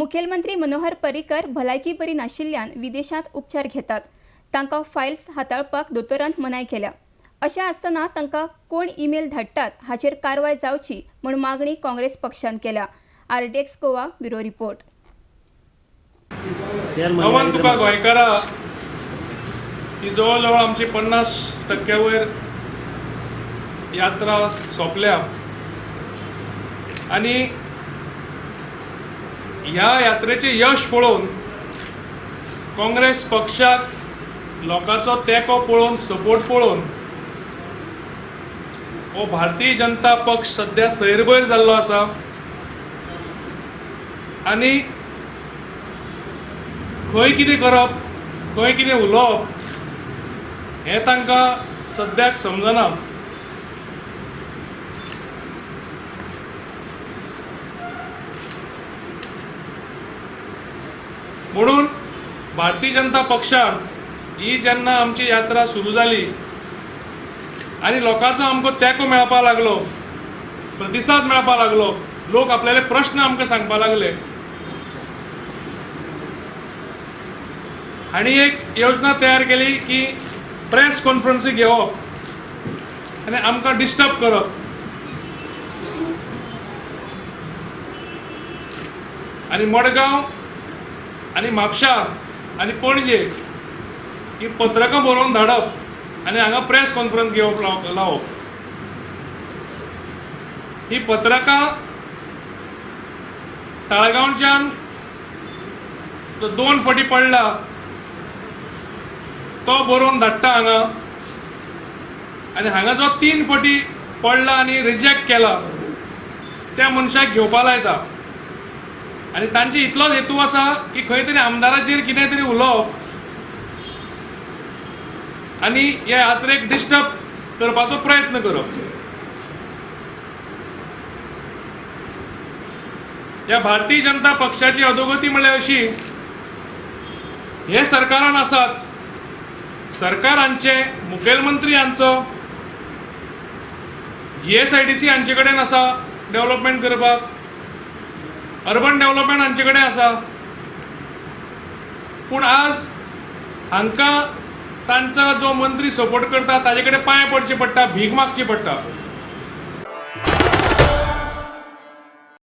मुखेलमंत्री मनोहर पर्रीकर भलायकी बरी नाशिल्ल्यान विदेशांत उपचार घेतात। तांकां फायल्स हाताळपाक दोतोरांत मनाय केल्या। अशें आसतना तांकां कोण ईमेल धाडटात हाचेर कारवाय जावची म्हूण मागणी काँग्रेस पक्षान केल्या। RTX Goa bureau report. नमन तुका गोंयकारा की जवळ जवळ आमची 50% वयर यात्रा सोंपल्या आणि ह्या यात्रेचे यश पळोवन काँग्रेस पक्षाक लोकांचो तेंको पळोवन सपोर्ट पळोवन हो भारतीय जनता पक्ष सध्या सैरभैर जाल्लो आसा आणि खंय कितें करप खंय कितें उलोवप हें तांकां सद्याक समजना। म्हणून भारतीय जनता पक्षान ही जेन्ना आमची यात्रा सुरू जाली आणि लोकांचो आमकां तेंको मेळपाक लागलो, प्रतिसाद मेळपाक लागलो, लोक आपल्याले प्रश्न आमकां सांगपाक लागले, हांणी एक योजना तयार केली की प्रेस कॉन्फरन्सी घेवप आनी आमकां डिस्टर्ब करप। आनी मडगांव आनी म्हापशां आनी पणजे ही पत्रकां बरोवन धाडप आनी हांगा प्रेस कॉन्फरन्स घेवप लावप। ही पत्रकां ताळगांवच्यान 2 फावटी पडला तो बरोवन धाडटा हांगा, आनी हांगा जो 3 फावटी पडला आनी रिजेक्ट केला त्या मनशाक घेवपा लायता। आनी तांची इतलोच हेतू आसा की खंय तरी आमदाराचेर कितें तरी उलोवप आनी ह्या यात्रेक डिस्टर्ब करपाचो प्रयत्न करप। ह्या भारतीय जनता पक्षाची अधोगती म्हळ्यार अशी, हे सरकारान आसात, सरकार हांचे मुखेलमंत्री हांचो GSIDC हांचे कडेन आसा डेव्हलपमेंट करपाक, अर्बन डेव्हलपमेंट हांचे कडेन आसा, पूण आज हांकां तांचो जो मंत्री सपोर्ट करता ताजे कडेन पांय पडचे पडटा, भीक मागची पडटा।